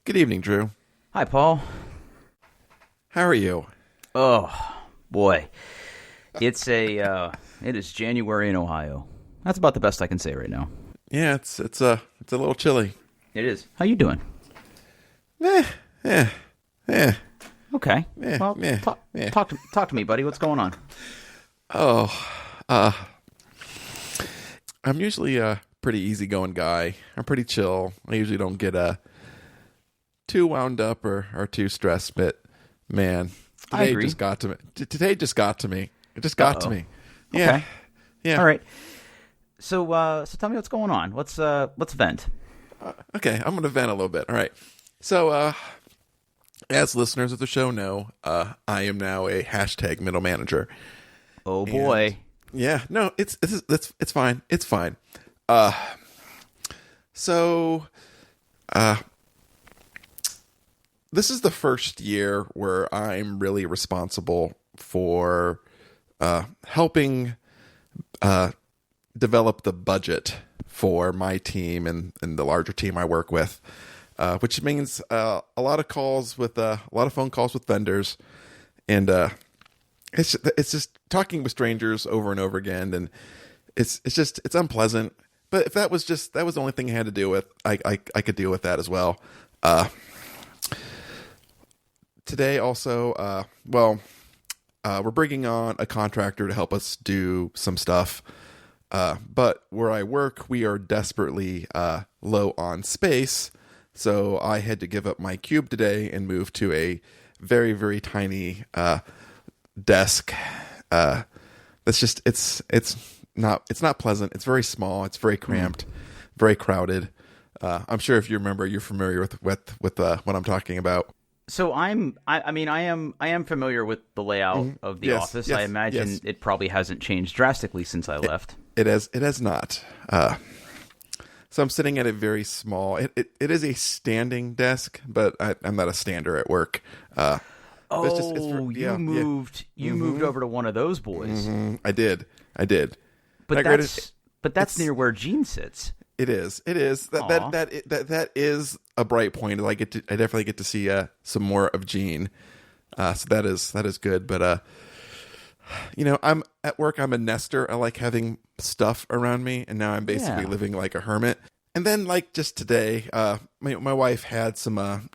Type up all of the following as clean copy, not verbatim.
Good evening, Drew. Hi, Paul. How are you? Oh, boy. It is January in Ohio. That's about the best I can say right now. Yeah, it's a little chilly. It is. How you doing? Eh. Okay. Eh, Well, eh, talk, eh. talk to me, buddy. What's going on? I'm usually a pretty easygoing guy. I'm pretty chill. I usually don't get too wound up or too stressed, but man, I agree. just got to me. Today just got to me. It just got to me. Yeah. Okay. Yeah. All right. So tell me what's going on. Let's vent. Okay, I'm going to vent a little bit. All right. So, as listeners of the show know, I am now a hashtag middle manager. Oh boy. Yeah, no, it's fine. It's fine. This is the first year where I'm really responsible for helping develop the budget for my team and the larger team I work with, which means a lot of phone calls with vendors, and it's just talking with strangers over and over again, and it's unpleasant. But if that was the only thing I had to deal with, I could deal with that as well. Today also, we're bringing on a contractor to help us do some stuff. But where I work, we are desperately low on space. So I had to give up my cube today and move to a very, very tiny desk. It's not pleasant. It's very small. It's very cramped, very crowded. I'm sure if you remember, you're familiar with what I'm talking about. So I am familiar with the layout of the office. I imagine it probably hasn't changed drastically since I left. It has not. So I'm sitting at a very small. It is a standing desk, but I'm not a stander at work. You moved over to one of those boys. Mm-hmm. I did. But that's near where Gene sits. It is. That is a bright point. I definitely get to see some more of Gene. So that is good. But I'm at work. I'm a nester. I like having stuff around me, and now I'm basically living like a hermit. And then, like just today, my wife had some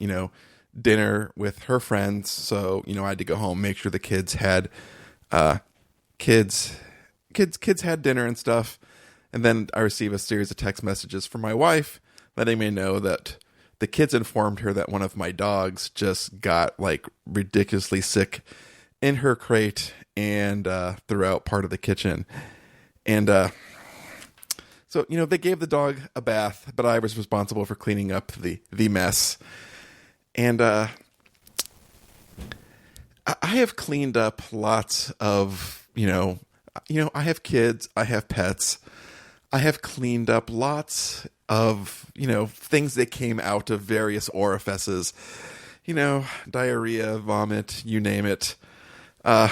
dinner with her friends. So I had to go home, make sure the kids had kids had dinner and stuff. And then I received a series of text messages from my wife letting me know that the kids informed her that one of my dogs just got like ridiculously sick in her crate and throughout part of the kitchen. And so they gave the dog a bath, but I was responsible for cleaning up the mess. And I have cleaned up lots of, I have kids, I have pets. I have cleaned up lots of, things that came out of various orifices, diarrhea, vomit, you name it. The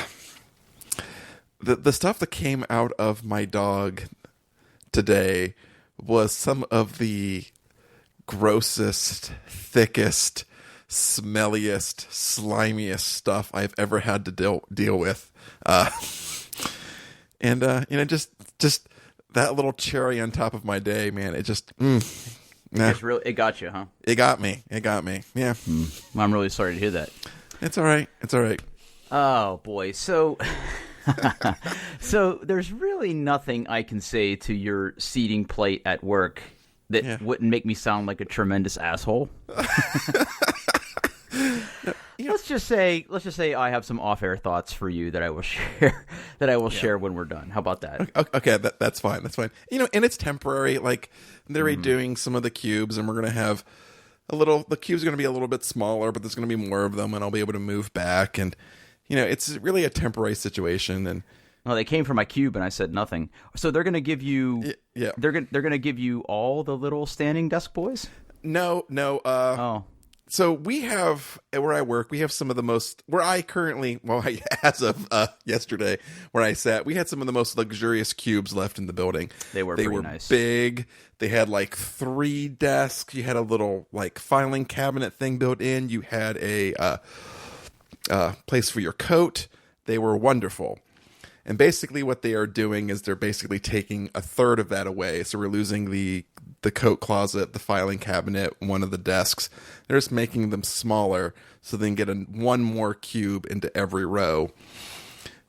stuff that came out of my dog today was some of the grossest, thickest, smelliest, slimiest stuff I've ever had to deal with. Just that little cherry on top of my day, man, it just, It got you, huh? It got me. Yeah. I'm really sorry to hear that. It's all right. Oh, boy. So there's really nothing I can say to your seating plate at work that wouldn't make me sound like a tremendous asshole. Let's just say I have some off-air thoughts for you that I will share when we're done. How about that? Okay, that's fine. And it's temporary. Like they're redoing some of the cubes, and we're gonna have the cubes are gonna be a little bit smaller, but there's gonna be more of them, and I'll be able to move back. And it's really a temporary situation. And well, they came for my cube, and I said nothing. So they're gonna give you they're gonna give you all the little standing desk boys. No. So we have, where I work, we have some of the most, where I currently, as of yesterday, where I sat, we had some of the most luxurious cubes left in the building. They were pretty nice. Big. They had like 3 desks. You had a little like filing cabinet thing built in. You had a place for your coat. They were wonderful. And basically what they are doing is they're basically taking a third of that away. So we're losing the coat closet, the filing cabinet, one of the desks. They're just making them smaller so they can get one more cube into every row.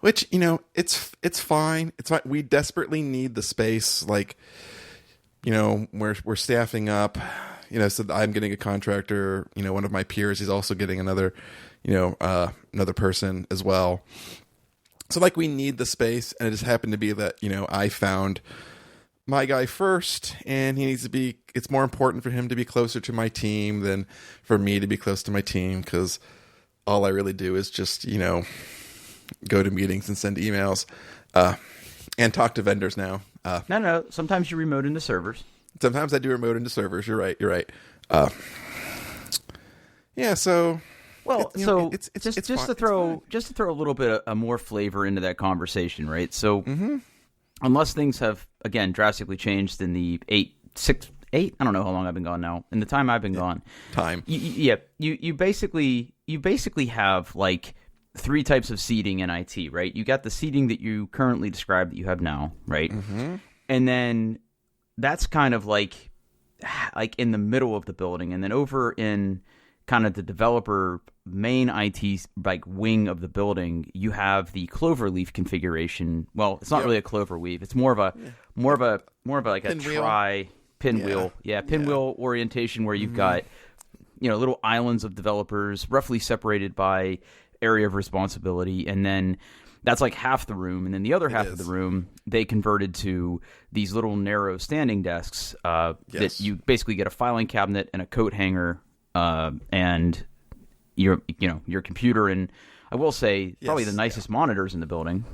Which, it's fine. It's fine. We desperately need the space. Like, we're staffing up. So I'm getting a contractor. One of my peers, he's also getting another person as well. So like we need the space, and it just happened to be that, I found my guy first, and he needs to be, it's more important for him to be closer to my team than for me to be close to my team, because all I really do is just, go to meetings and send emails, and talk to vendors now. No, sometimes you remote into servers. Sometimes I do remote into servers. You're right. Yeah, so... Well, it's just to throw a little bit of more flavor into that conversation, right? So, unless things have again drastically changed in the 8, I don't know how long I've been gone now. In the time I've been gone, you basically have like 3 types of seating in IT, right? You got the seating that you currently described that you have now, right? Mm-hmm. And then that's kind of like in the middle of the building, and then over in kind of the developer main IT like wing of the building, you have the cloverleaf configuration. Well, it's not really a cloverleaf. It's more of a like a pinwheel orientation where you've got little islands of developers roughly separated by area of responsibility, and then that's like half the room, and then the other half of the room they converted to these little narrow standing desks that you basically get a filing cabinet and a coat hanger. And your computer, and I will say probably the nicest monitors in the building.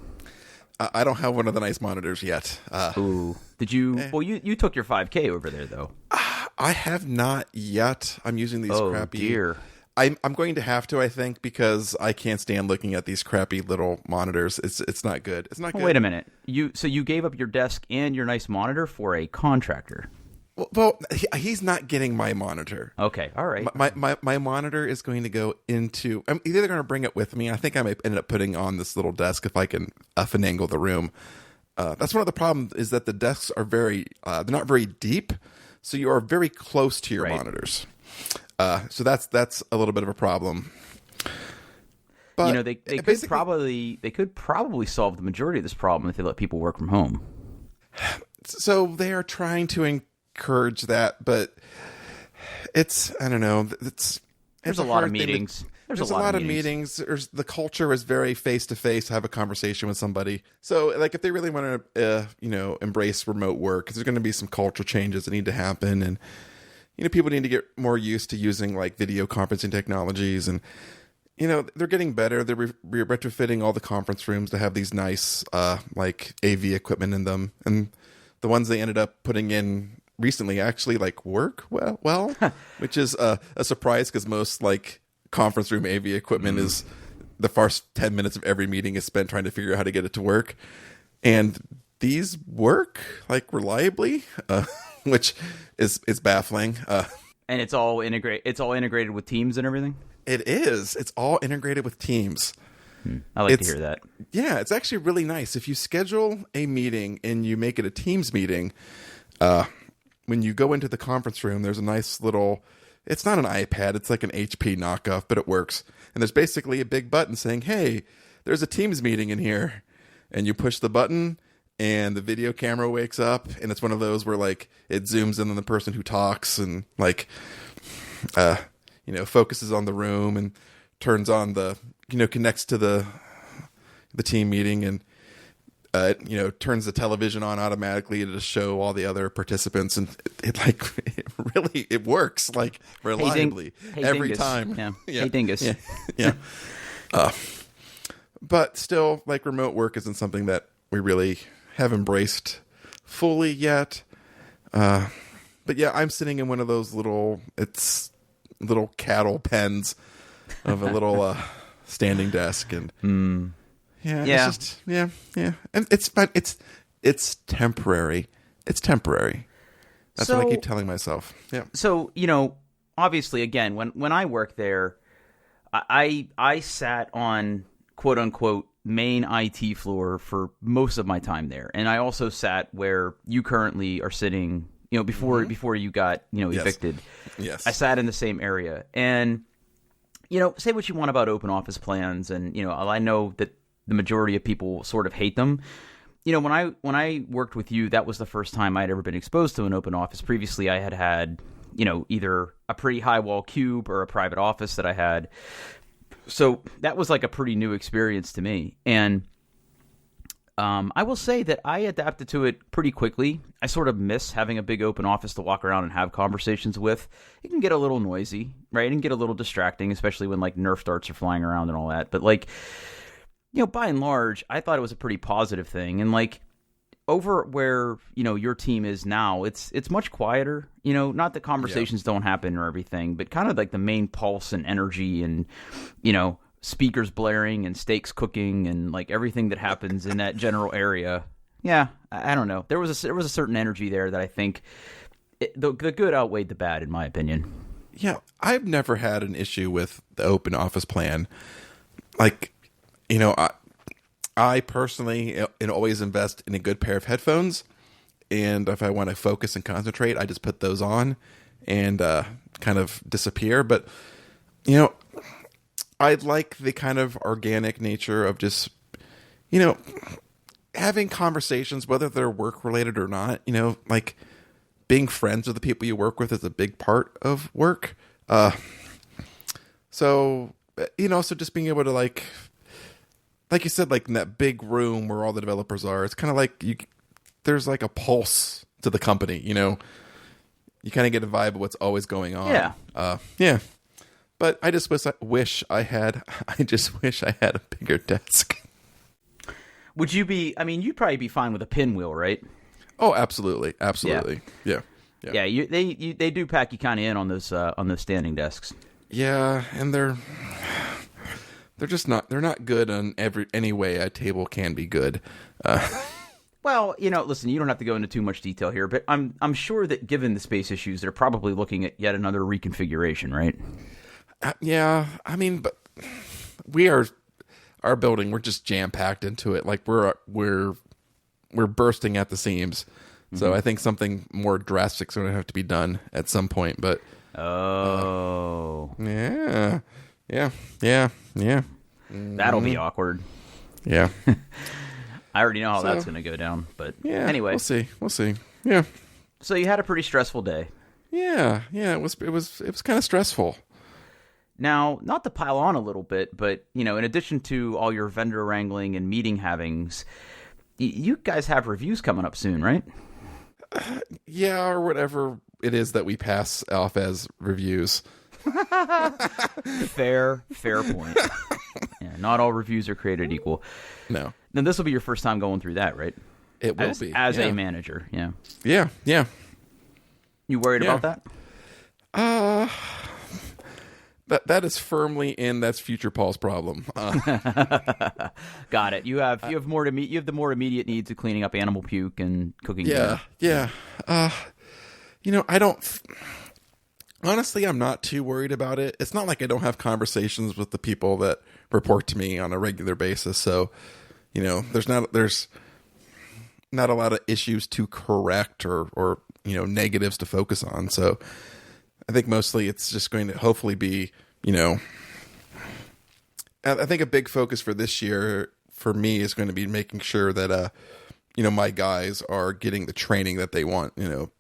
I don't have one of the nice monitors yet. Ooh, did you? Well, you took your 5K over there though. I have not yet. I'm using these crappy. Oh dear. I'm going to have to, I think, because I can't stand looking at these crappy little monitors. It's not good. It's not good. Wait a minute. So you gave up your desk and your nice monitor for a contractor? Well, he's not getting my monitor. Okay, all right. My monitor is going to go into... I'm either going to bring it with me. I think I might end up putting on this little desk if I can finagle the room. That's one of the problems, is that the desks are they're not very deep, so you are very close to your monitors. So that's a little bit of a problem. But they could probably solve the majority of this problem if they let people work from home. So they are trying to encourage that, but I don't know. There's a lot of meetings. There's a lot of meetings. The culture is very face-to-face, have a conversation with somebody. So, like, if they really want to, embrace remote work, because there's going to be some cultural changes that need to happen, and people need to get more used to using like video conferencing technologies, and they're getting better. They're retrofitting all the conference rooms to have these nice like AV equipment in them, and the ones they ended up putting in recently actually like work well, which is a surprise, because most like conference room AV equipment is the first 10 minutes of every meeting is spent trying to figure out how to get it to work, and these work like reliably, which is baffling. And it's all integrated with Teams and everything. It is. It's all integrated with Teams. I like to hear that. Yeah, it's actually really nice. If you schedule a meeting and you make it a Teams meeting, when you go into the conference room, there's a nice little... It's not an iPad. It's like an HP knockoff, but it works. And there's basically a big button saying, hey, there's a Teams meeting in here. And you push the button, and the video camera wakes up. And it's one of those where, like, it zooms in on the person who talks and, like, focuses on the room and turns on the... connects to the team meeting, and turns the television on automatically to show all the other participants, and it works like reliably every time. Yeah. Hey dingus. Yeah. But still, like, remote work isn't something that we really have embraced fully yet. But yeah, I'm sitting in one of those little. little cattle pens of a little standing desk, and it's just and it's temporary. It's temporary. That's what I keep telling myself. Yeah. So, obviously, again, when I worked there, I sat on quote unquote main IT floor for most of my time there, and I also sat where you currently are sitting. Before you got evicted. Yes. I sat in the same area, and say what you want about open office plans, and I know that the majority of people sort of hate them. When I worked with you, that was the first time I'd ever been exposed to an open office. Previously, I had either a pretty high wall cube or a private office that I had. So that was like a pretty new experience to me. And I will say that I adapted to it pretty quickly. I sort of miss having a big open office to walk around and have conversations with. It can get a little noisy, right? It can get a little distracting, especially when like Nerf darts are flying around and all that. But like, by and large, I thought it was a pretty positive thing. And like over where, your team is now, it's much quieter. Not that conversations don't happen or everything, but kind of like the main pulse and energy and, speakers blaring and steaks cooking and like everything that happens in that general area. Yeah, I don't know. There was a certain energy there that I think the good outweighed the bad, in my opinion. Yeah, I've never had an issue with the open office plan. Like, I personally always invest in a good pair of headphones, and if I want to focus and concentrate, I just put those on and kind of disappear. But I like the kind of organic nature of just, having conversations, whether they're work related or not. Like being friends with the people you work with is a big part of work. So just being able to like you said, like in that big room where all the developers are, it's kind of like there's like a pulse to the company. You kind of get a vibe of what's always going on. Yeah. Yeah. But I just wish I had a bigger desk. Would you be? I mean, you'd probably be fine with a pinwheel, right? Oh, absolutely. Yeah. They do pack you kind of in on those standing desks. Yeah, and they're just not. They're not good on any way a table can be good. Well, listen, you don't have to go into too much detail here, but I'm sure that given the space issues, they're probably looking at yet another reconfiguration, right? Yeah, I mean, but our building, we're just jam packed into it. Like we're bursting at the seams. Mm-hmm. So I think something more drastic is going to have to be done at some point. But yeah. That'll be awkward. Yeah, I already know how that's going to go down. But anyway, we'll see. Yeah. So you had a pretty stressful day. Yeah. It was kind of stressful. Now, not to pile on a little bit, but, in addition to all your vendor wrangling and meeting havings, you guys have reviews coming up soon, right? Yeah, or whatever it is that we pass off as reviews. Fair point. Yeah, not all reviews are created equal. No. Then this will be your first time going through that, right? It will be. As a manager, yeah. Yeah. You worried about that? That is firmly that's future Paul's problem. Got it. You have the more immediate needs of cleaning up animal puke and cooking. Yeah. I don't. Honestly, I'm not too worried about it. It's not like I don't have conversations with the people that report to me on a regular basis. So, there's not a lot of issues to correct or negatives to focus on. So I think mostly it's just going to hopefully be, I think a big focus for this year for me is going to be making sure that, my guys are getting the training that they want.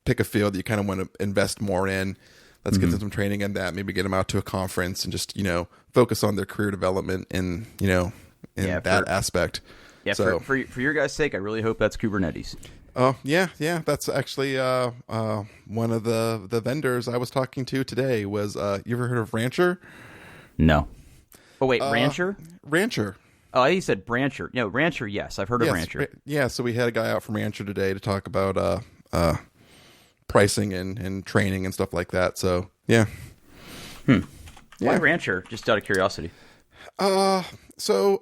Pick a field that you kind of want to invest more in. Let's get them some training in that. Maybe get them out to a conference and just, focus on their career development in that aspect. Yeah, so, for your guys' sake, I really hope that's Kubernetes. Oh, yeah. That's actually one of the vendors I was talking to today was, you ever heard of Rancher? No. Oh, wait, Rancher? Rancher. Oh, he said Brancher. No, Rancher, yes. I've heard of Rancher. So we had a guy out from Rancher today to talk about pricing and training and stuff like that. So, yeah. Why Rancher? Just out of curiosity. So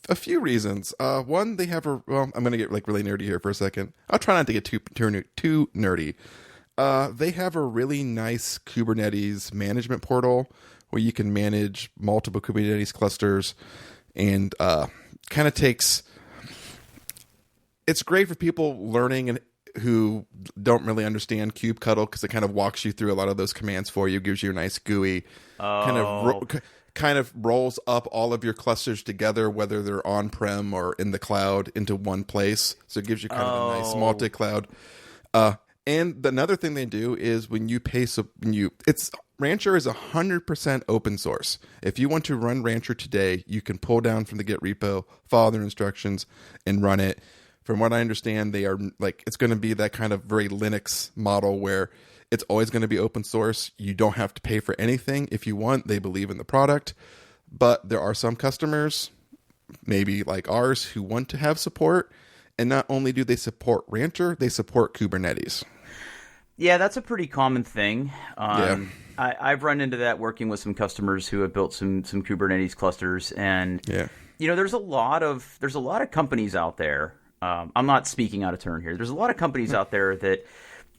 a few reasons. One, they have I'm going to get like really nerdy here for a second. I'll try not to get too nerdy. They have a really nice Kubernetes management portal where you can manage multiple Kubernetes clusters, and kind of takes. It's great for people learning and who don't really understand kubectl, because it kind of walks you through a lot of those commands for you, gives you a nice GUI, kind of rolls up all of your clusters together, whether they're on-prem or in the cloud, into one place. So it gives you kind of a nice multi-cloud. And another thing they do is when you pay, Rancher is 100% open source. If you want to run Rancher today, you can pull down from the Git repo, follow their instructions, and run it. From what I understand, they are it's going to be that kind of very Linux model where it's always going to be open source. You don't have to pay for anything if you want. They believe in the product. But there are some customers, maybe like ours, who want to have support. And not only do they support Rancher, they support Kubernetes. Yeah, that's a pretty common thing. I've run into that working with some customers who have built some Kubernetes clusters. And, there's a lot of companies out there. I'm not speaking out of turn here. There's a lot of companies out there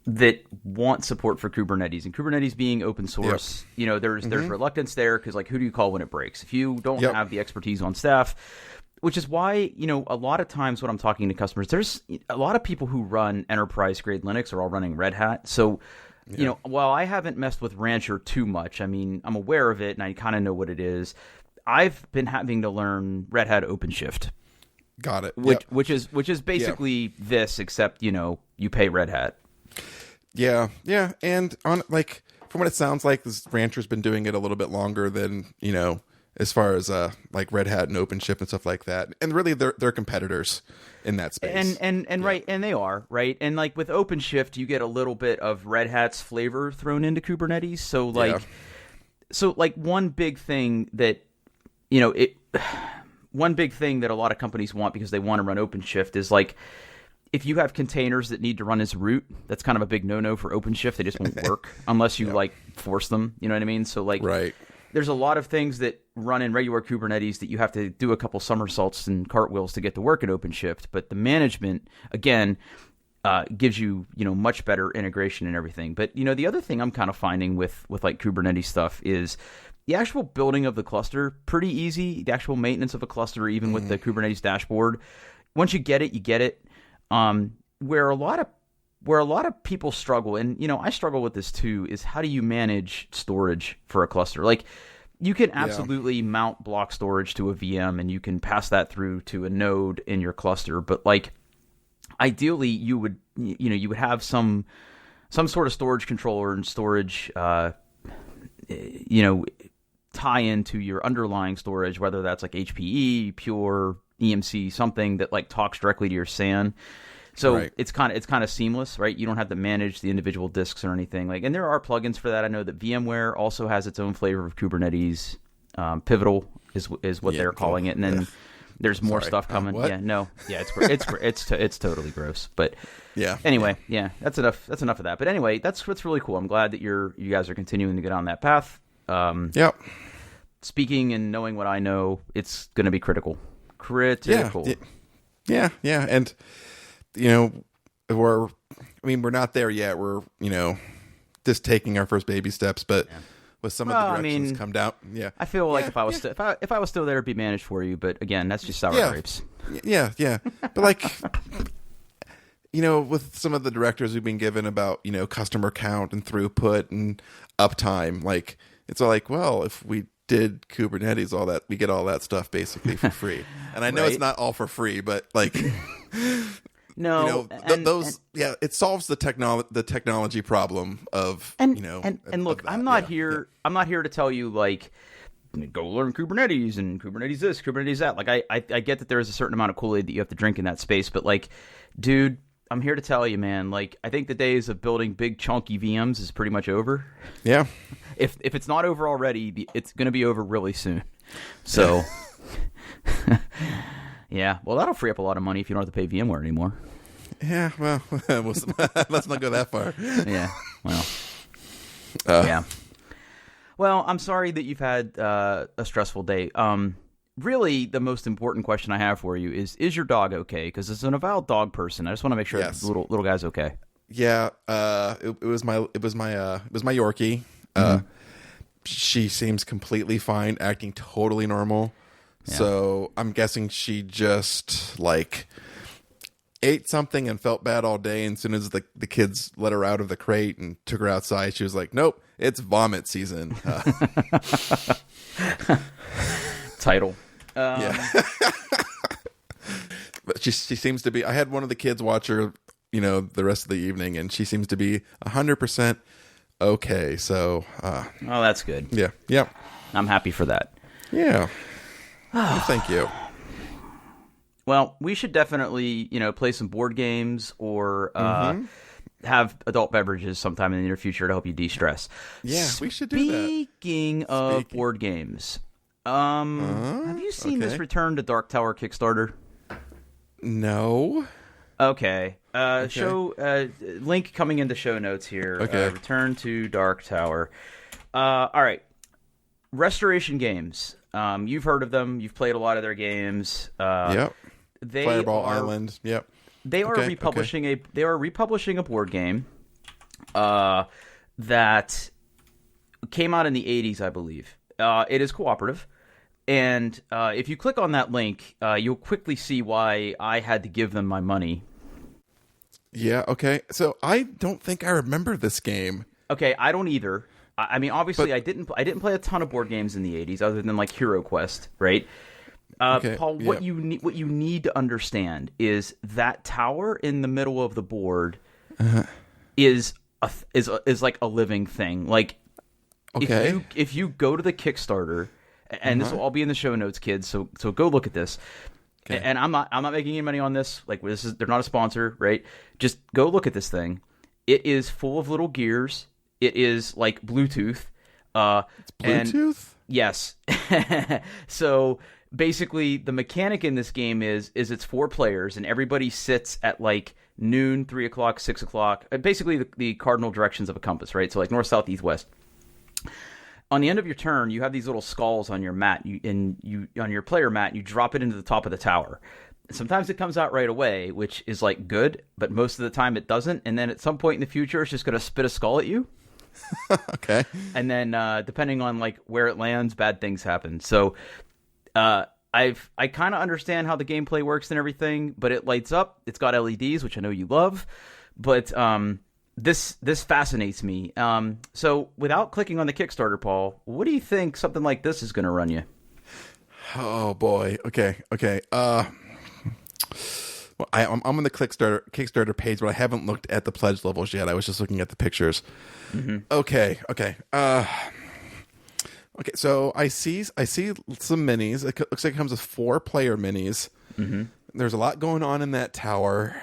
that want support for Kubernetes, and Kubernetes being open source, there's reluctance there because, like, who do you call when it breaks? If you don't have the expertise on staff, which is why, a lot of times when I'm talking to customers, there's a lot of people who run enterprise grade Linux are all running Red Hat. So, while I haven't messed with Rancher too much, I mean, I'm aware of it and I kind of know what it is. I've been having to learn Red Hat OpenShift. Got it. Which is basically this, except you pay Red Hat. Yeah, and on from what it sounds like, this Rancher's been doing it a little bit longer than as far as like Red Hat and OpenShift and stuff like that. And really, they're competitors in that space. And right, and they are right. And like with OpenShift, you get a little bit of Red Hat's flavor thrown into Kubernetes. So one big thing that one big thing that a lot of companies want because they want to run OpenShift is like, if you have containers that need to run as root, that's kind of a big no-no for OpenShift. They just won't work unless you force them. You know what I mean? So there's a lot of things that run in regular Kubernetes that you have to do a couple somersaults and cartwheels to get to work in OpenShift. But the management, again, gives you much better integration and everything. But the other thing I'm kind of finding with like Kubernetes stuff is the actual building of the cluster, pretty easy. The actual maintenance of a cluster, even with the Kubernetes dashboard, once you get it, you get it. Where a lot of people struggle, and I struggle with this too, is how do you manage storage for a cluster? Like, you can absolutely mount block storage to a VM, and you can pass that through to a node in your cluster. But like, ideally, you would have some sort of storage controller and storage, tie into your underlying storage, whether that's like HPE, Pure, EMC, something that like talks directly to your SAN. So it's kind of seamless, right? You don't have to manage the individual disks or anything. And there are plugins for that. I know that VMware also has its own flavor of Kubernetes. Pivotal is what they're calling it, and then there's more stuff coming. It's totally gross. But anyway, that's enough of that. But anyway, that's what's really cool. I'm glad that you guys are continuing to get on that path. Speaking and knowing what I know, it's going to be critical. Yeah, and we're not there yet. We're just taking our first baby steps, but with some of the directions come down. Yeah, I feel like if I was still there, it'd be managed for you. But again, that's just sour grapes. Yeah. But with some of the directives we've been given about customer count and throughput and uptime, it's all like, well, if we did Kubernetes, all that, we get all that stuff basically for free. And I know it's not all for free, but no, it solves the technology problem of and look, I'm not here to tell you go learn Kubernetes and Kubernetes this, Kubernetes that. I get that there is a certain amount of Kool-Aid that you have to drink in that space, but dude, I'm here to tell you, man, I think the days of building big chunky VMs is pretty much over. Yeah. If it's not over already, it's going to be over really soon. So, well, that'll free up a lot of money if you don't have to pay VMware anymore. Yeah, well, let's not go that far. Yeah, well, yeah. Well, I'm sorry that you've had a stressful day. Really, the most important question I have for you is your dog okay? Because as an avowed dog person, I just want to make sure Yes. the little guy's okay. Yeah, it was my Yorkie. She seems completely fine, acting totally normal. Yeah. So I'm guessing she just like ate something and felt bad all day. And as soon as the kids let her out of the crate and took her outside, she was like, "Nope, it's vomit season." Title. Yeah. But she seems to be. I had one of the kids watch her, the rest of the evening, and she seems to be 100% okay. So, oh, that's good. Yeah. I'm happy for that. Yeah. Well, thank you. Well, we should definitely, play some board games or have adult beverages sometime in the near future to help you de-stress. Yeah, we should do that. Speaking of board games, have you seen this Return to Dark Tower Kickstarter? No. Okay. Link coming into show notes here. Okay. Return to Dark Tower. All right. Restoration Games. You've heard of them. You've played a lot of their games. Yep. Fireball Island. Yep. They are republishing a board game that came out in the 80s, I believe. It is cooperative. And if you click on that link, you'll quickly see why I had to give them my money. Yeah, okay. So I don't think I remember this game. Okay, I don't either. I mean, obviously, I didn't play a ton of board games in the 80s other than like Hero Quest, right? Paul, what you need to understand is that tower in the middle of the board is like a living thing. Like, if you go to the Kickstarter, and this will all be in the show notes, kids. So go look at this. Okay. And I'm not making any money on this. Like, they're not a sponsor, right? Just go look at this thing. It is full of little gears. It is like Bluetooth. It's Bluetooth? Yes. So basically, the mechanic in this game is it's 4 players, and everybody sits at like noon, 3 o'clock, 6 o'clock. Basically, the cardinal directions of a compass, right? So like north, south, east, west. On the end of your turn, you have these little skulls on your mat. On your player mat, you drop it into the top of the tower. Sometimes it comes out right away, which is like good, but most of the time it doesn't. And then at some point in the future, it's just going to spit a skull at you. Okay. And then depending on like where it lands, bad things happen. So I kind of understand how the gameplay works and everything, but it lights up. It's got LEDs, which I know you love, but this fascinates me. So without clicking on the Kickstarter, Paul, what do you think something like this is going to run you? Oh boy. Okay. Well, I'm on the Kickstarter page, but I haven't looked at the pledge levels yet. I was just looking at the pictures. Mm-hmm. Okay. So I see some minis. It looks like it comes with 4 player minis. Mm-hmm. There's a lot going on in that tower.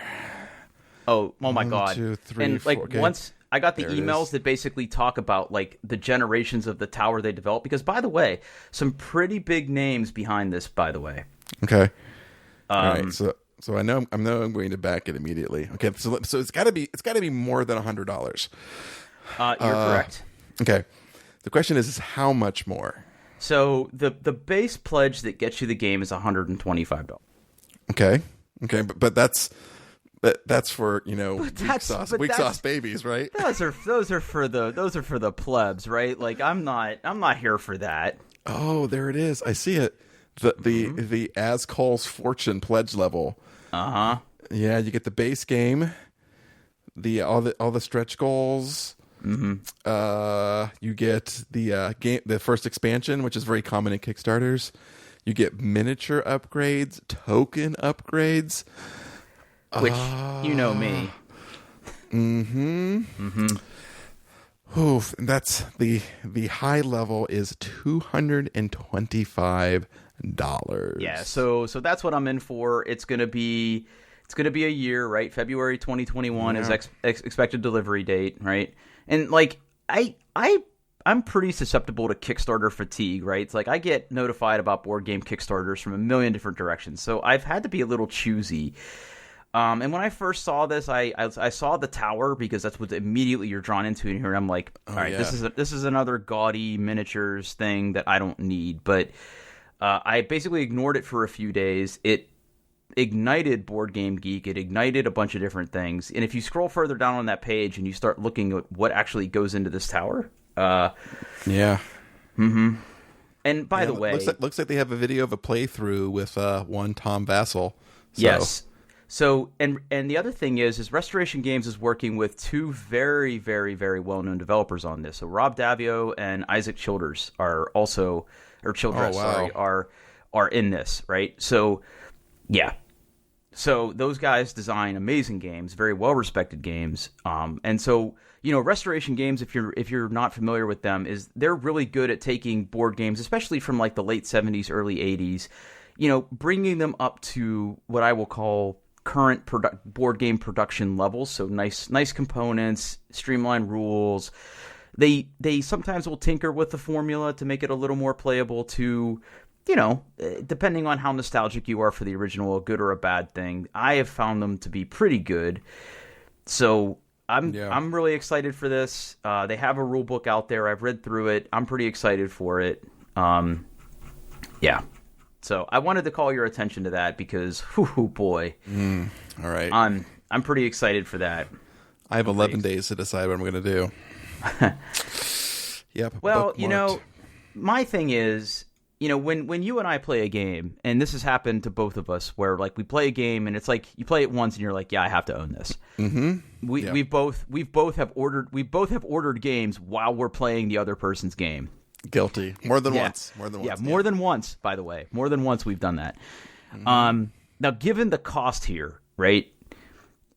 Oh my God! 1, 2, 3, and 4. Like once I got the emails that basically talk about like the generations of the tower they developed. Because by the way, some pretty big names behind this. By the way. Okay. All right. So I know I'm going to back it immediately. Okay. So it's got to be more than $100. You're correct. Okay. The question is how much more? So the base pledge that gets you the game is $125. Okay. But that's for weak sauce babies, right? Those are for the plebs, right? Like I'm not here for that. Oh, there it is. I see it. The As Calls Fortune pledge level. Uh-huh. Yeah, you get the base game, all the stretch goals. Mm-hmm. You get the first expansion, which is very common in Kickstarters. You get miniature upgrades, token upgrades. Which, you know me. Mm-hmm. Mm-hmm. Oof. And that's the high level is $225. Yeah, so that's what I'm in for. It's gonna be a year, right? February 2021 is expected delivery date, right? And like I'm pretty susceptible to Kickstarter fatigue, right? It's like I get notified about board game Kickstarters from a million different directions, so I've had to be a little choosy. And when I first saw this, I saw the tower because that's what immediately you're drawn into in here. And I'm like, all right, this is another gaudy miniatures thing that I don't need. But I basically ignored it for a few days. It ignited Board Game Geek. It ignited a bunch of different things. And if you scroll further down on that page and you start looking at what actually goes into this tower, yeah. Mm-hmm. And by the way, looks like they have a video of a playthrough with one Tom Vassell. So. Yes. So, and the other thing is Restoration Games is working with two very, very, very well-known developers on this. So Rob Davio and Isaac Childress are also, are in this, right? So, yeah. So those guys design amazing games, very well-respected games. And so, Restoration Games, if you're not familiar with them, they're really good at taking board games, especially from like the late 70s, early 80s, bringing them up to what I will call current board game production levels. So nice components, streamlined rules. They sometimes will tinker with the formula to make it a little more playable to, depending on how nostalgic you are for the original, a good or a bad thing. I have found them to be pretty good. So I'm really excited for this. They have a rule book out there. I've read through it. I'm pretty excited for it. Yeah. So I wanted to call your attention to that because, boy. All right. I'm pretty excited for that. I have 11 days to decide what I'm going to do. Yep. Well, my thing is, when you and I play a game, and this has happened to both of us, where like we play a game and it's like you play it once and you're like, yeah, I have to own this. Mm-hmm. We both have ordered games while we're playing the other person's game. Guilty. More than once. Yeah, more than once, by the way. More than once we've done that. Mm-hmm. Now, given the cost here, right,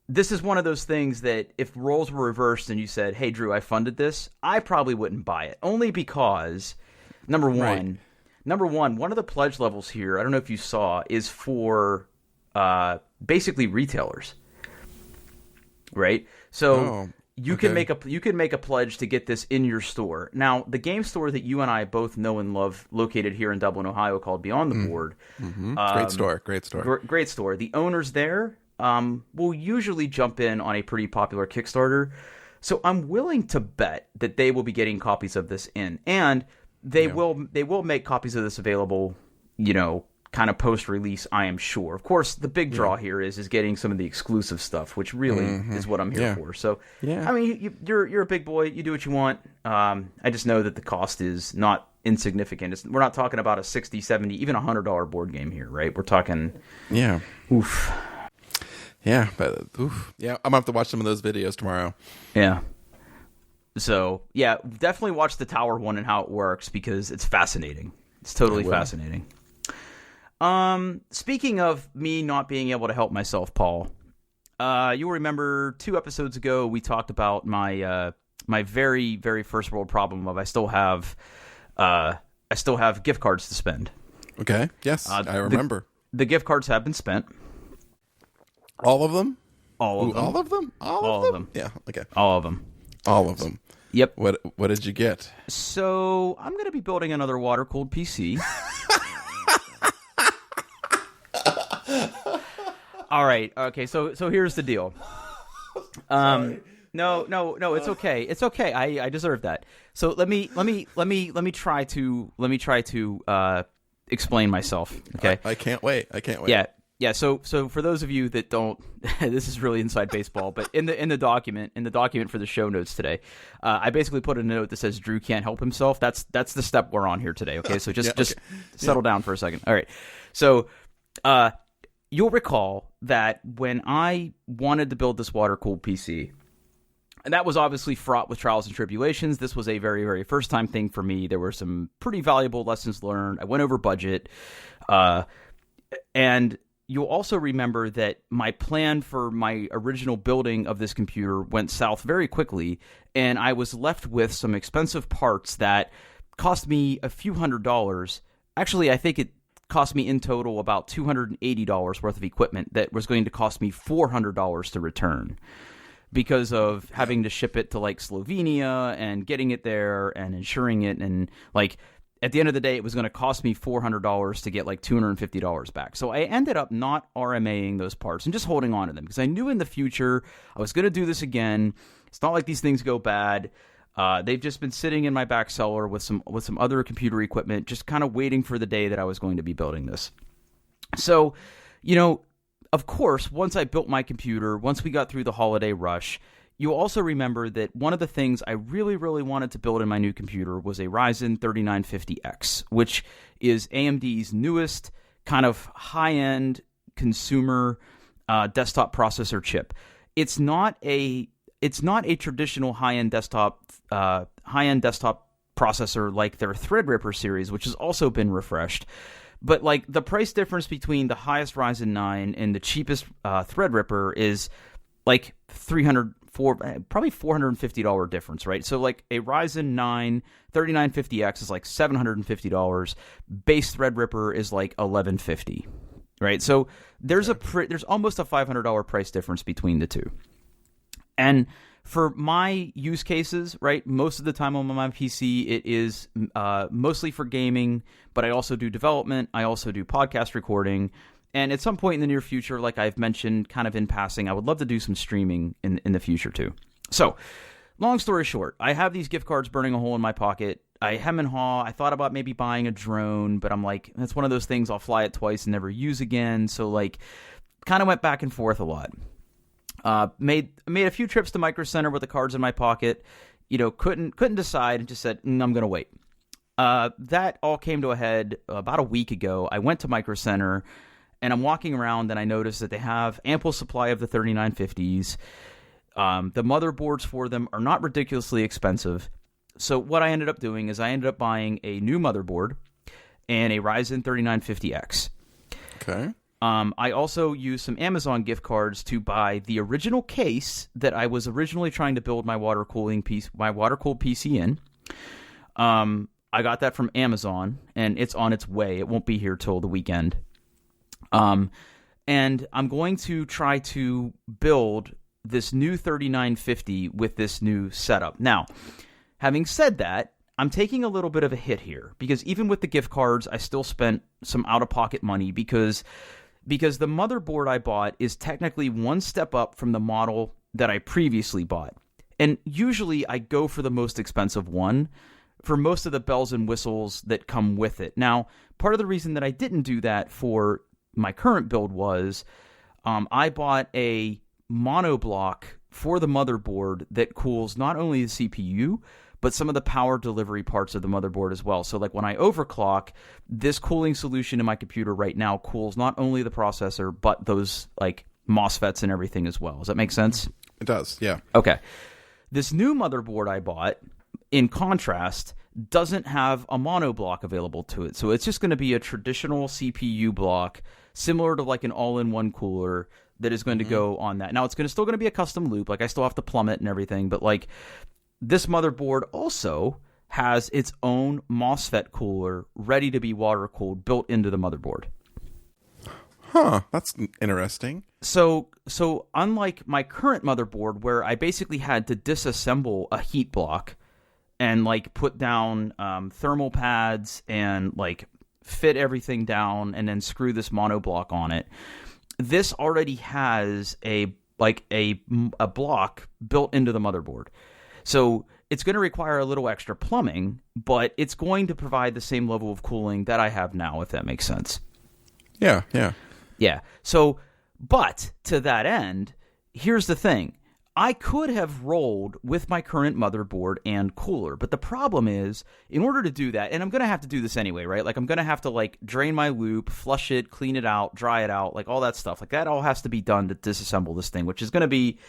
this is one of those things that if roles were reversed and you said, hey, Drew, I funded this, I probably wouldn't buy it. Only because, number one, one of the pledge levels here, I don't know if you saw, is for basically retailers, right? So... You can make a pledge to get this in your store. Now, the game store that you and I both know and love, located here in Dublin, Ohio, called Beyond the Board. Mm-hmm. Great store. Great store. The owners there will usually jump in on a pretty popular Kickstarter. So I'm willing to bet that they will be getting copies of this in. And they will make copies of this available, kind of post-release, I am sure. Of course, the big draw here is getting some of the exclusive stuff, which really is what I'm here for. So, I mean, you're a big boy. You do what you want. I just know that the cost is not insignificant. We're not talking about a $60, $70, even $100 board game here, right? We're talking... Yeah. Oof. Yeah, but oof. Yeah, I'm going to have to watch some of those videos tomorrow. Yeah. So, yeah, definitely watch the tower one and how it works because it's fascinating. It's totally fascinating. Speaking of me not being able to help myself, Paul, you'll remember 2 episodes ago we talked about my my very, very first world problem of I still have gift cards to spend. Okay. Yes, I remember. The gift cards have been spent. All of them? All of them. All of them? All of them. Yeah, okay. All of them. All of them. Yep. What did you get? So, I'm going to be building another water-cooled PC. All right. Okay. So here's the deal. No. It's okay. It's okay. I deserve that. So let me try to explain myself. Okay. I can't wait. Yeah. So for those of you that don't, this is really inside baseball. But in the document for the show notes today, I basically put a note that says Drew can't help himself. That's the step we're on here today. Okay. So just settle down for a second. All right. So you'll recall that when I wanted to build this water-cooled PC, and that was obviously fraught with trials and tribulations. This was a very, very first-time thing for me. There were some pretty valuable lessons learned. I went over budget. And you'll also remember that my plan for my original building of this computer went south very quickly, and I was left with some expensive parts that cost me a few $100s. Actually, I think it cost me in total about $280 worth of equipment that was going to cost me $400 to return because of having to ship it to like Slovenia and getting it there and insuring it. And like at the end of the day, it was going to cost me $400 to get like $250 back. So I ended up not RMAing those parts and just holding on to them because I knew in the future I was going to do this again. It's not like these things go bad. They've just been sitting in my back cellar with some other computer equipment, just kind of waiting for the day that I was going to be building this. So, of course, once I built my computer, once we got through the holiday rush, you'll also remember that one of the things I really, really wanted to build in my new computer was a Ryzen 3950X, which is AMD's newest kind of high-end consumer desktop processor chip. It's not a traditional high-end desktop processor like their Threadripper series, which has also been refreshed. But like the price difference between the highest Ryzen 9 and the cheapest Threadripper is like probably $450 difference, right? So like a Ryzen 9 3950X is like $750. Base Threadripper is like $1150, right? So there's almost a $500 price difference between the two. And for my use cases, right, most of the time on my PC, it is mostly for gaming, but I also do development. I also do podcast recording. And at some point in the near future, like I've mentioned kind of in passing, I would love to do some streaming in the future too. So, long story short, I have these gift cards burning a hole in my pocket. I hem and haw. I thought about maybe buying a drone, but I'm like, that's one of those things I'll fly it twice and never use again. So like, kind of went back and forth a lot. Made a few trips to Micro Center with the cards in my pocket. Couldn't decide and just said, I'm going to wait. That all came to a head about a week ago. I went to Micro Center. And I'm walking around and I notice that they have ample supply of the 3950s. The motherboards for them are not ridiculously expensive. So what I ended up doing is I ended up buying a new motherboard and a Ryzen 3950X. Okay. I also used some Amazon gift cards to buy the original case that I was originally trying to build my water-cooled PC in. I got that from Amazon and it's on its way. It won't be here till the weekend. And I'm going to try to build this new 3950 with this new setup. Now, having said that, I'm taking a little bit of a hit here because even with the gift cards, I still spent some out-of-pocket money because the motherboard I bought is technically one step up from the model that I previously bought. And usually I go for the most expensive one for most of the bells and whistles that come with it. Now, part of the reason that I didn't do that for my current build was I bought a monoblock for the motherboard that cools not only the CPU, but some of the power delivery parts of the motherboard as well. So like when I overclock, this cooling solution in my computer right now cools not only the processor, but those like MOSFETs and everything as well. Does that make sense? It does, yeah. Okay. This new motherboard I bought, in contrast, doesn't have a monoblock available to it. So it's just going to be a traditional CPU block, similar to like an all-in-one cooler that is going to go on that. Now, it's still going to be a custom loop. Like I still have to plumb it and everything, but like this motherboard also has its own MOSFET cooler ready to be water-cooled built into the motherboard. Huh, that's interesting. So unlike my current motherboard where I basically had to disassemble a heat block and like put down thermal pads and like fit everything down and then screw this monoblock on it, this already has a block built into the motherboard. So it's going to require a little extra plumbing, but it's going to provide the same level of cooling that I have now, if that makes sense. Yeah. So, but to that end, here's the thing. I could have rolled with my current motherboard and cooler, but the problem is, in order to do that, and I'm going to have to do this anyway, right? Like I'm going to have to like drain my loop, flush it, clean it out, dry it out, like all that stuff. Like that all has to be done to disassemble this thing, which is going to be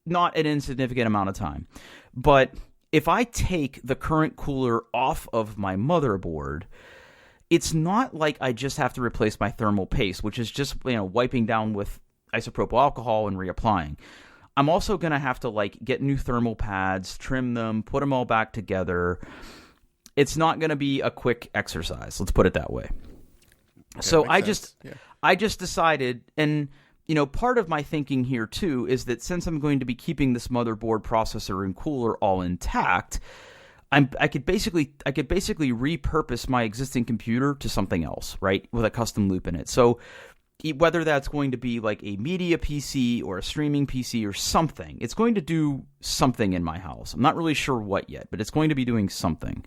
not an insignificant amount of time. But if I take the current cooler off of my motherboard, it's not like I just have to replace my thermal paste, which is just, wiping down with isopropyl alcohol and reapplying. I'm also going to have to like get new thermal pads, trim them, put them all back together. It's not going to be a quick exercise. Let's put it that way. Okay, so I just decided, and part of my thinking here too is that since I'm going to be keeping this motherboard, processor, and cooler all intact, I could basically repurpose my existing computer to something else, right, with a custom loop in it. So whether that's going to be like a media PC or a streaming PC or something, it's going to do something in my house. I'm not really sure what yet, but it's going to be doing something.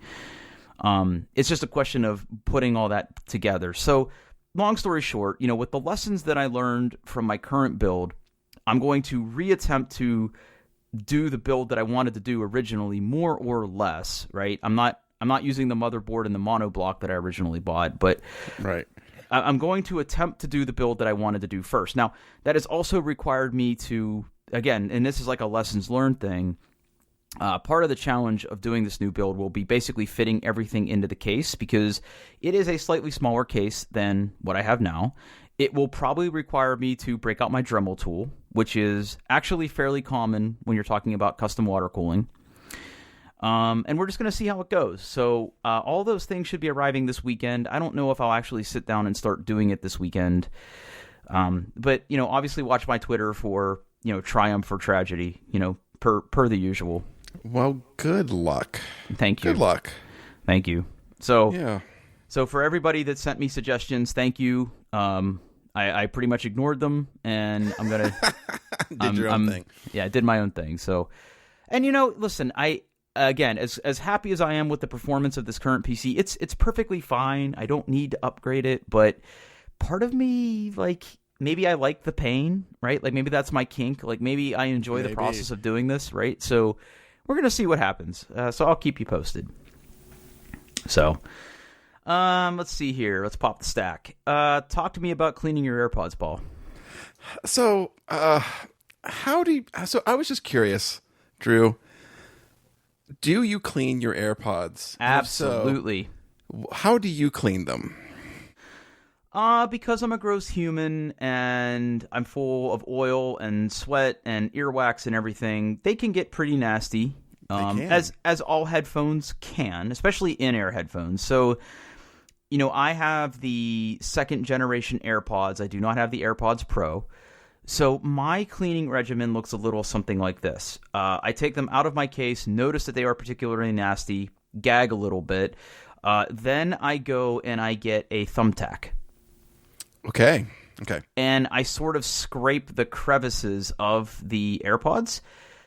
It's just a question of putting all that together. So long story short, with the lessons that I learned from my current build, I'm going to reattempt to do the build that I wanted to do originally, more or less, right? I'm not using the motherboard and the mono block that I originally bought, but right. I'm going to attempt to do the build that I wanted to do first. Now, that has also required me to, again, and this is like a lessons learned thing, part of the challenge of doing this new build will be basically fitting everything into the case, because it is a slightly smaller case than what I have now. It will probably require me to break out my Dremel tool, which is actually fairly common when you're talking about custom water cooling. And we're just going to see how it goes. So all those things should be arriving this weekend. I don't know if I'll actually sit down and start doing it this weekend. But, obviously watch my Twitter for, triumph or tragedy, per the usual. Well, good luck. Thank you. Good luck. Thank you. So, yeah. So for everybody that sent me suggestions, thank you. I pretty much ignored them, and I'm going to... Did your own thing. Yeah, I did my own thing. So, and listen, again, as happy as I am with the performance of this current PC, it's perfectly fine. I don't need to upgrade it, but part of me, like, maybe I like the pain, right? Like, maybe that's my kink. Like, maybe I enjoy the process of doing this, right? So we're going to see what happens. So I'll keep you posted. So, let's see here. Let's pop the stack. Talk to me about cleaning your AirPods, Paul. So, so I was just curious, Drew, do you clean your AirPods? Absolutely. So, how do you clean them? Because I'm a gross human and I'm full of oil and sweat and earwax and everything, they can get pretty nasty. As all headphones can, especially in-ear headphones. So, I have the second generation AirPods. I do not have the AirPods Pro. So my cleaning regimen looks a little something like this. I take them out of my case, notice that they are particularly nasty, gag a little bit. Then I go and I get a thumbtack. Okay. And I sort of scrape the crevices of the AirPods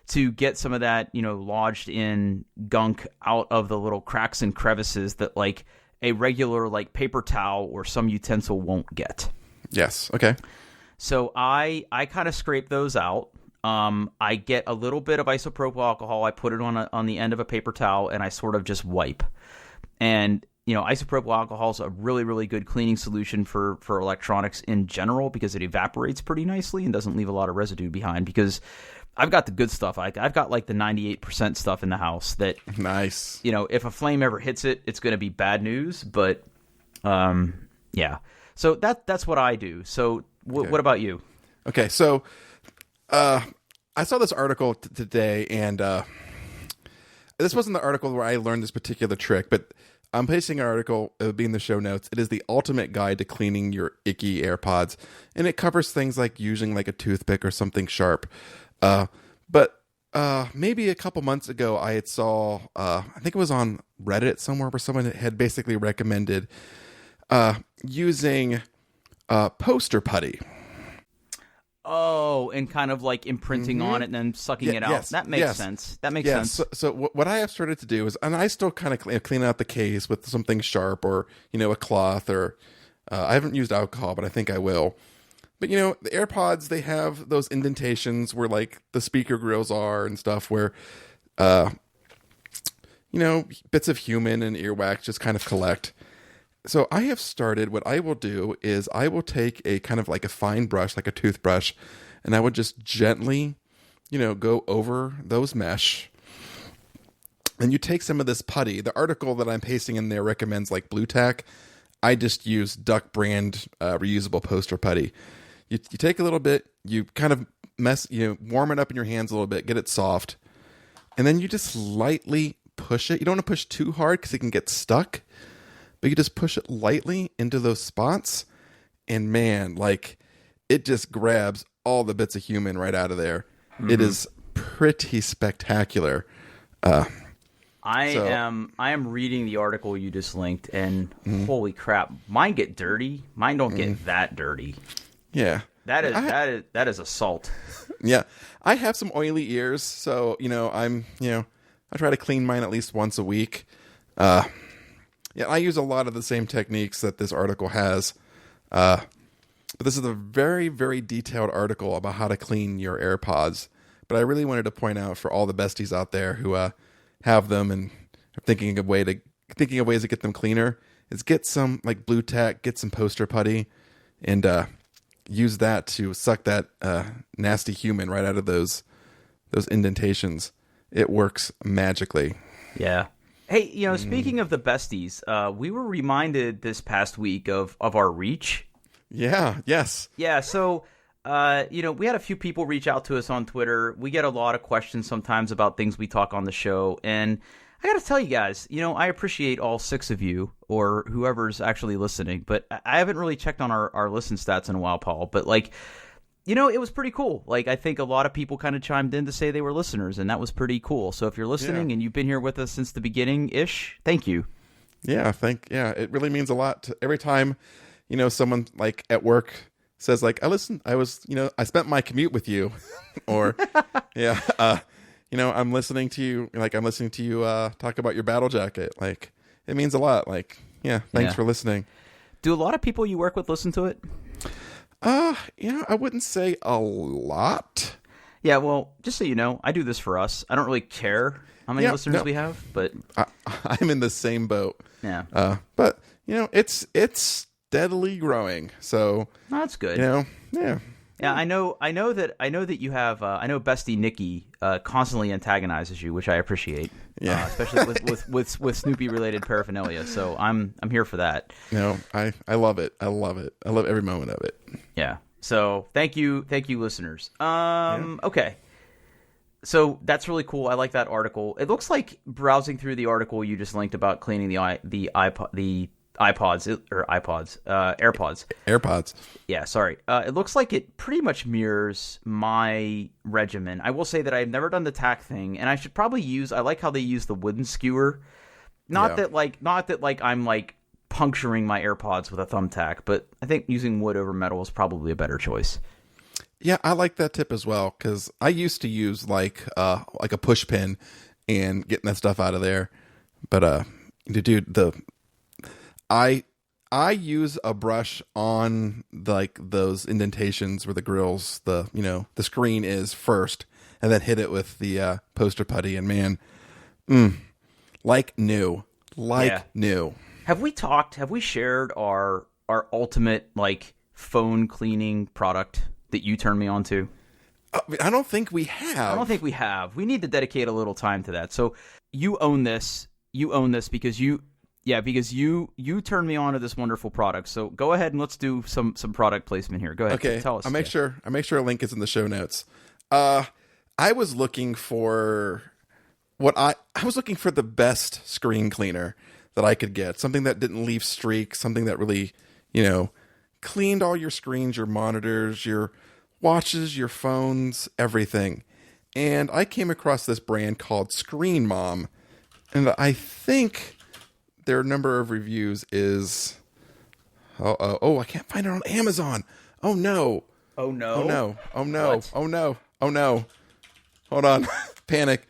to get some of that, lodged in gunk out of the little cracks and crevices that, like, a regular, like, paper towel or some utensil won't get. Yes. Okay. So I kind of scrape those out. I get a little bit of isopropyl alcohol. I put it on the end of a paper towel, and I sort of just wipe. And isopropyl alcohol is a really, really good cleaning solution for electronics in general, because it evaporates pretty nicely and doesn't leave a lot of residue behind. Because I've got the good stuff. I've got like the 98% stuff in the house that, nice. If a flame ever hits it, it's going to be bad news. But yeah. So that's what I do. So what about you? Okay, so I saw this article today, and this wasn't the article where I learned this particular trick, but I'm pasting an article, it would be in the show notes. It is the ultimate guide to cleaning your icky AirPods, and it covers things like using like a toothpick or something sharp. But maybe a couple months ago, I had saw, I think it was on Reddit somewhere, where someone had basically recommended using poster putty. Oh, and kind of like imprinting on it and then sucking it out. Yes, that makes sense. That makes sense. So what I have started to do is, and I still kind of clean out the case with something sharp or, a cloth, or I haven't used alcohol, but I think I will. But, the AirPods, they have those indentations where, like, the speaker grills are and stuff where, bits of human and earwax just kind of collect. So I have started, what I will do is I will take a kind of like a fine brush, like a toothbrush, and I would just gently, go over those mesh. And you take some of this putty. The article that I'm pasting in there recommends like Blue Tack. I just use Duck brand reusable poster putty. You take a little bit, you kind of warm it up in your hands a little bit, get it soft, and then you just lightly push it. You don't want to push too hard because it can get stuck. But you just push it lightly into those spots, and man, like, it just grabs all the bits of human right out of there. Mm-hmm. It is pretty spectacular. I am reading the article you just linked, and holy crap, mine get dirty. Mine don't get that dirty. Yeah, that is assault. Yeah, I have some oily ears, so I try to clean mine at least once a week. Yeah, I use a lot of the same techniques that this article has. But this is a very, very detailed article about how to clean your AirPods. But I really wanted to point out for all the besties out there who have them and are thinking of ways to get them cleaner, is get some like blue tack, get some poster putty, and use that to suck that nasty human right out of those indentations. It works magically. Yeah. Hey, speaking of the besties, we were reminded this past week of our reach. Yeah. Yes. Yeah. So, we had a few people reach out to us on Twitter. We get a lot of questions sometimes about things we talk on the show. And I got to tell you guys, I appreciate all 6 of you or whoever's actually listening. But I haven't really checked on our listen stats in a while, Paul. But it was pretty cool. I think a lot of people kind of chimed in to say they were listeners, and that was pretty cool. So if you're listening and you've been here with us since the beginning-ish, thank you. Yeah, it really means a lot. Every time, someone at work says I spent my commute with you, or I'm listening to you. I'm listening to you talk about your battle jacket. It means a lot. Thanks for listening. Do a lot of people you work with listen to it? I wouldn't say a lot. Yeah, well, just so you know, I do this for us. I don't really care how many listeners we have, but I'm in the same boat. Yeah. But it's steadily growing. So that's good. Yeah. Yeah, I know that you have. I know Bestie Nikki constantly antagonizes you, which I appreciate. Yeah, especially with Snoopy related paraphernalia. So I'm here for that. I love it. I love it. I love every moment of it. Yeah. So thank you, listeners. Okay. So that's really cool. I like that article. It looks like browsing through the article you just linked about cleaning the AirPods. Yeah, sorry. It looks like it pretty much mirrors my regimen. I will say that I've never done the tack thing, and I should probably I like how they use the wooden skewer. Not that I'm puncturing my AirPods with a thumbtack, but I think using wood over metal is probably a better choice. Yeah, I like that tip as well, because I used to use a push pin and getting that stuff out of there. But dude, I use a brush on those indentations where the grills, the screen is first, and then hit it with the poster putty, and man, new. Have we shared our ultimate phone cleaning product that you turned me on to? I don't think we have. We need to dedicate a little time to that. So you own this because you turned me on to this wonderful product. So go ahead and let's do some product placement here. Go ahead. Okay. Tell us. I'll make sure a link is in the show notes. I was looking for the best screen cleaner that I could get. Something that didn't leave streaks, something that really, cleaned all your screens, your monitors, your watches, your phones, everything. And I came across this brand called Screen Mom. And I think their number of reviews is I can't find it on Amazon. Oh no. Hold on. Panic.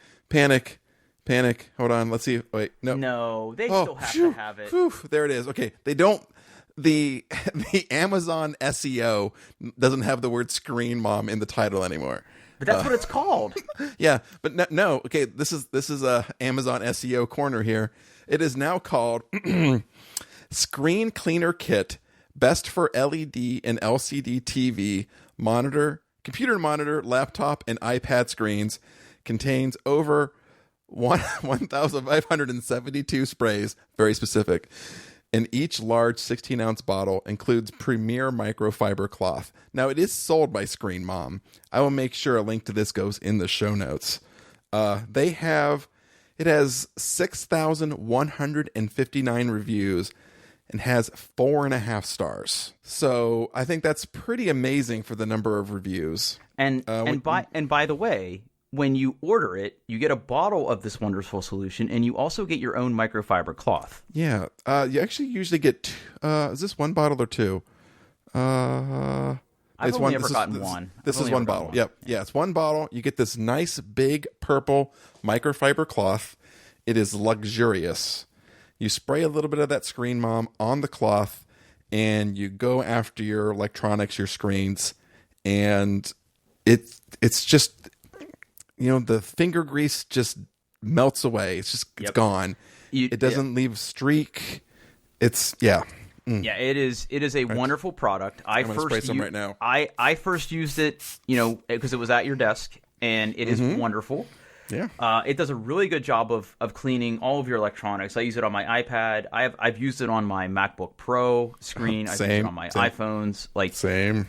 Hold on. Let's see. Wait, no, they still have to have it. There it is. Okay, they don't. The Amazon SEO doesn't have the word Screen Mom in the title anymore. But that's what it's called. Yeah, but no. Okay, this is a Amazon SEO corner here. It is now called Screen Cleaner Kit, best for LED and LCD TV, computer monitor, laptop, and iPad screens. Contains over 1,572 sprays, very specific. And each large 16-ounce bottle includes premier microfiber cloth. Now, it is sold by Screen Mom. I will make sure a link to this goes in the show notes. It has 6,159 reviews and has 4.5 stars. So I think that's pretty amazing for the number of reviews. And by the way, when you order it, you get a bottle of this wonderful solution, and you also get your own microfiber cloth. Yeah. You actually usually get, is this one bottle or two? I've only ever gotten one. This is one bottle. Yep. Yeah, it's one bottle. You get this nice big purple microfiber cloth. It is luxurious. You spray a little bit of that Screen Mom on the cloth, and you go after your electronics, your screens, and it's just, the finger grease just melts away. It's gone. It doesn't leave a streak. It's Yeah, it is a wonderful product. I'm going to spray some right now. I first used it, because it was at your desk, and it is wonderful. Yeah. It does a really good job of cleaning all of your electronics. I use it on my iPad. I've used it on my MacBook Pro screen. I've used it on my iPhones. Same.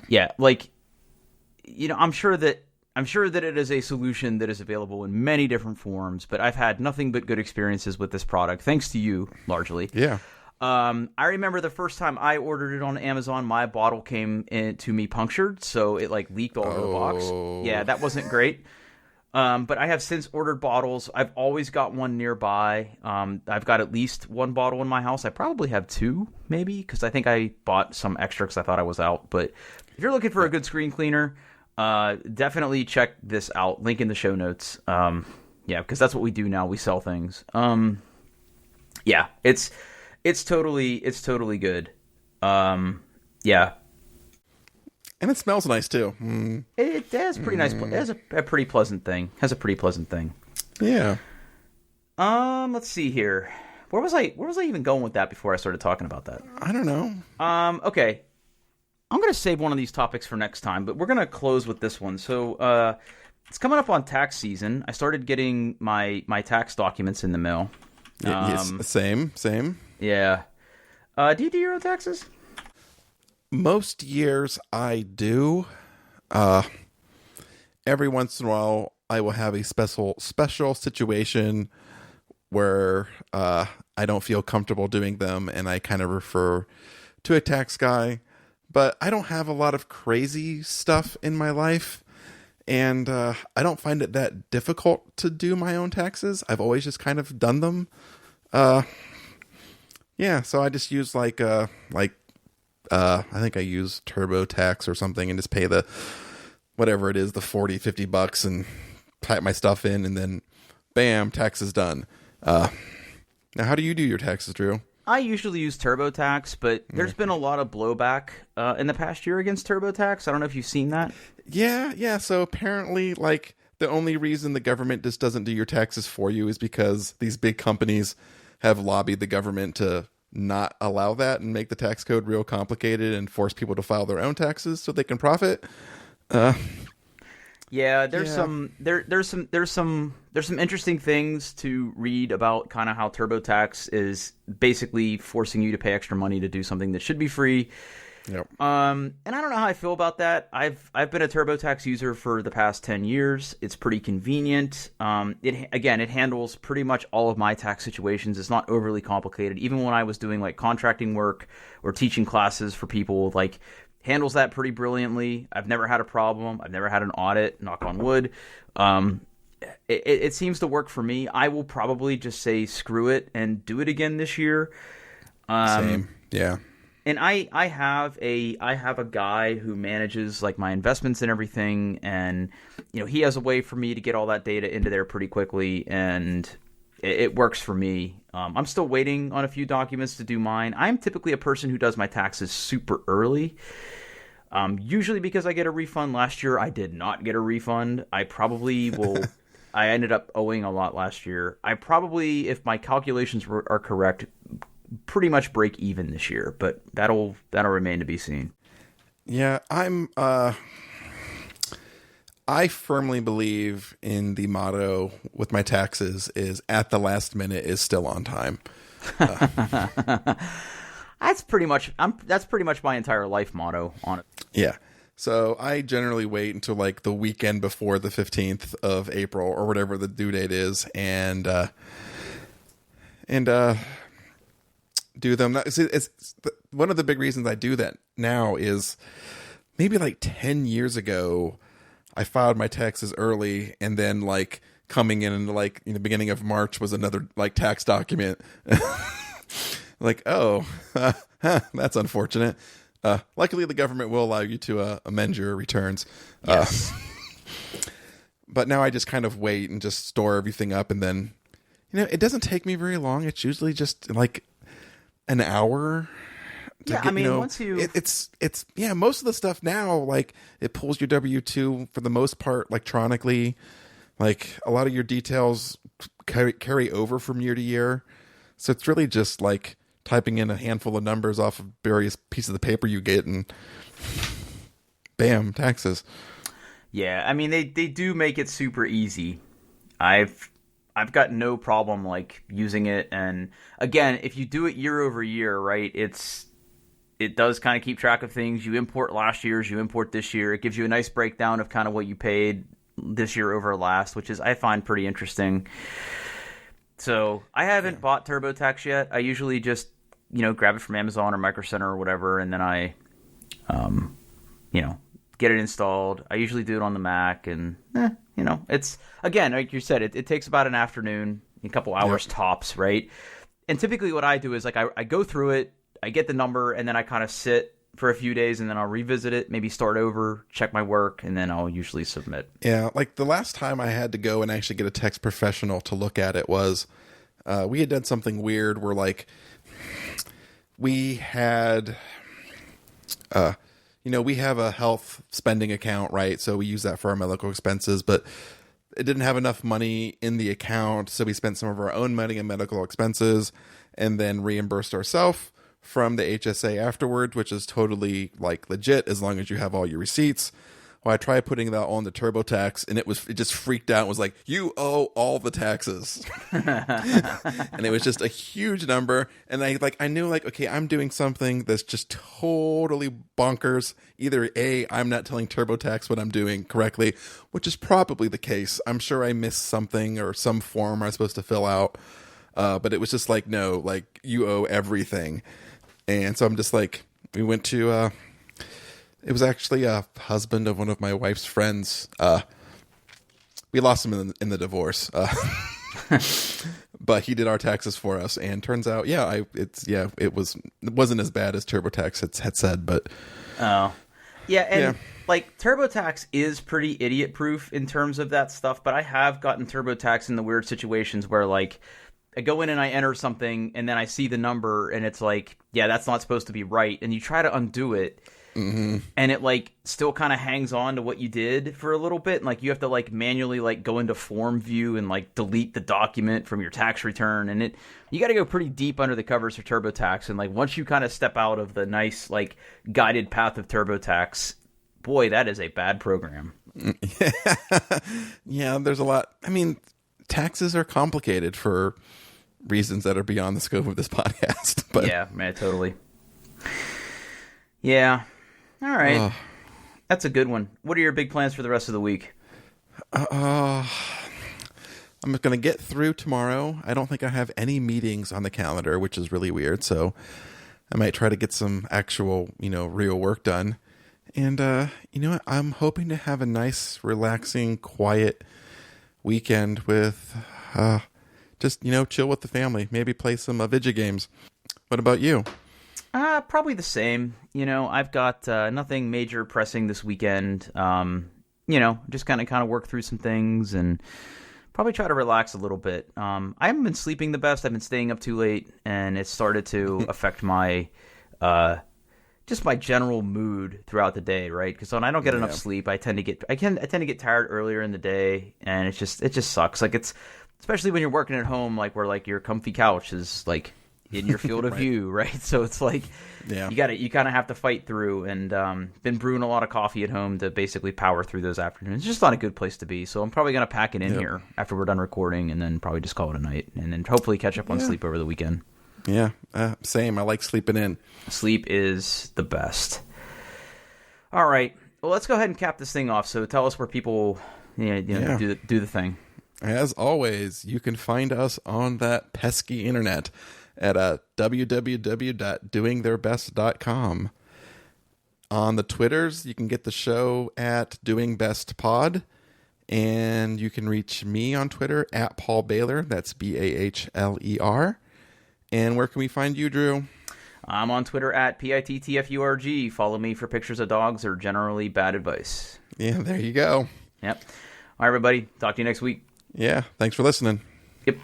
Yeah, I'm sure that it is a solution that is available in many different forms, but I've had nothing but good experiences with this product, thanks to you, largely. Yeah. I remember the first time I ordered it on Amazon, my bottle came to me punctured, so it leaked all over the box. Yeah, that wasn't great. But I have since ordered bottles. I've always got one nearby. I've got at least one bottle in my house. I probably have two, maybe, because I think I bought some extra because I thought I was out. But if you're looking for a good screen cleaner, definitely check this out. Link in the show notes. Because that's what we do now. We sell things. It's totally good. And it smells nice too. Mm. It has pretty nice. It has a pretty pleasant thing. Yeah. Let's see here. Where was I even going with that before I started talking about that? I don't know. Okay. I'm gonna save one of these topics for next time, but we're gonna close with this one. So, it's coming up on tax season. I started getting my tax documents in the mail. Yes, same. Yeah. Do you do your own taxes? Most years I do. Every once in a while I will have a special situation where I don't feel comfortable doing them, and I kind of refer to a tax guy. But I don't have a lot of crazy stuff in my life, and I don't find it that difficult to do my own taxes. I've always just kind of done them. So I just use I think I use TurboTax or something, and just pay the whatever it is, the $40-$50, and type my stuff in, and then bam, tax is done. Now, how do you do your taxes, Drew? I usually use TurboTax, but there's been a lot of blowback in the past year against TurboTax. I don't know if you've seen that. Yeah. So apparently, the only reason the government just doesn't do your taxes for you is because these big companies have lobbied the government to not allow that and make the tax code real complicated and force people to file their own taxes so they can profit. There's some interesting things to read about kind of how TurboTax is basically forcing you to pay extra money to do something that should be free. Yep. And I don't know how I feel about that. I've been a TurboTax user for the past 10 years. It's pretty convenient. It handles pretty much all of my tax situations. It's not overly complicated. Even when I was doing contracting work or teaching classes for people, handles that pretty brilliantly. I've never had a problem. I've never had an audit, knock on wood. It seems to work for me. I will probably just say screw it and do it again this year. Same. Yeah. And I have a guy who manages my investments and everything, and he has a way for me to get all that data into there pretty quickly, and it works for me. I'm still waiting on a few documents to do mine. I'm typically a person who does my taxes super early, usually because I get a refund. Last year I did not get a refund. I probably will. I ended up owing a lot last year. I probably, if my calculations are correct, pretty much break even this year, but that'll remain to be seen. Yeah, I firmly believe in the motto with my taxes is at the last minute is still on time. That's pretty much my entire life motto on it. Yeah. So I generally wait until the weekend before the 15th of April or whatever the due date is, and do them. It's one of the big reasons I do that now is maybe 10 years ago, I filed my taxes early, and then like coming in like in the beginning of March was another like tax document. Like, oh, that's unfortunate. Luckily, the government will allow you to amend your returns. Yes. But now I just kind of wait and just store everything up, and then, it doesn't take me very long. It's usually just like an hour. Yeah, I mean, once you... It's most of the stuff now, like, it pulls your W-2 for the most part electronically. Like, a lot of your details carry over from year to year. So it's really just like typing in a handful of numbers off of various pieces of paper you get, and bam, taxes. Yeah, I mean, they do make it super easy. I've got no problem like using it, and again, if you do it year over year, right, it does kind of keep track of things. You import last year's, you import this year. It gives you a nice breakdown of kind of what you paid this year over last, which is I find pretty interesting. So I haven't bought TurboTax yet. I usually just grab it from Amazon or Micro Center or whatever, and then I get it installed. I usually do it on the Mac, and it's, again, like you said, it takes about an afternoon, a couple hours tops, right? And typically what I do is like I go through it, I get the number, and then I kind of sit for a few days, and then I'll revisit it, maybe start over, check my work, and then I'll usually submit. Yeah, like the last time I had to go and actually get a tax professional to look at it was we had done something weird where like we had we have a health spending account, right? So we use that for our medical expenses, but it didn't have enough money in the account, so we spent some of our own money in medical expenses and then reimbursed ourselves from the HSA afterward, which is totally like legit as long as you have all your receipts. Well, I tried putting that on the TurboTax, and it just freaked out and was like, you owe all the taxes. And it was just a huge number. And I knew okay, I'm doing something that's just totally bonkers. Either A, I'm not telling TurboTax what I'm doing correctly, which is probably the case. I'm sure I missed something or some form I'm supposed to fill out. But it was just like, no, you owe everything. And so I'm just we went to, it was actually a husband of one of my wife's friends. We lost him in the divorce. But he did our taxes for us. And turns out, it wasn't as bad as TurboTax had said, but. Oh. Yeah. And TurboTax is pretty idiot proof in terms of that stuff. But I have gotten TurboTax in the weird situations where I go in and I enter something, and then I see the number, and it's that's not supposed to be right. And you try to undo it, and it still kind of hangs on to what you did for a little bit. And you have to manually go into form view and delete the document from your tax return. And you got to go pretty deep under the covers for TurboTax. And once you kind of step out of the nice guided path of TurboTax, boy, that is a bad program. Yeah, there's a lot. I mean, taxes are complicated for reasons that are beyond the scope of this podcast. But yeah, man, totally. Yeah. All right. That's a good one. What are your big plans for the rest of the week? I'm going to get through tomorrow. I don't think I have any meetings on the calendar, which is really weird. So I might try to get some actual, real work done. And, what? I'm hoping to have a nice, relaxing, quiet weekend with just chill with the family, maybe play some video games. What about you? Probably the same. I've got nothing major pressing this weekend. Just kind of work through some things and probably try to relax a little bit. I haven't been sleeping the best. I've been staying up too late, and it started to affect my just my general mood throughout the day, right? Because when I don't get enough sleep, I tend to get tired earlier in the day, and it just sucks. It's especially when you're working at home, where your comfy couch is in your field of view, right? So it's you kind of have to fight through, and been brewing a lot of coffee at home to basically power through those afternoons. It's just not a good place to be. So I'm probably gonna pack it in here after we're done recording, and then probably just call it a night, and then hopefully catch up on sleep over the weekend. Yeah, same. I like sleeping in. Sleep is the best. All right. Well, let's go ahead and cap this thing off. So tell us where people do the thing. As always, you can find us on that pesky internet at www.doingtheirbest.com. On the Twitters, you can get the show at Doing Best Pod. And you can reach me on Twitter at Paul Baylor. That's Bahler. And where can we find you, Drew? I'm on Twitter at PITTFURG. Follow me for pictures of dogs or generally bad advice. Yeah, there you go. Yep. All right, everybody. Talk to you next week. Yeah. Thanks for listening. Yep.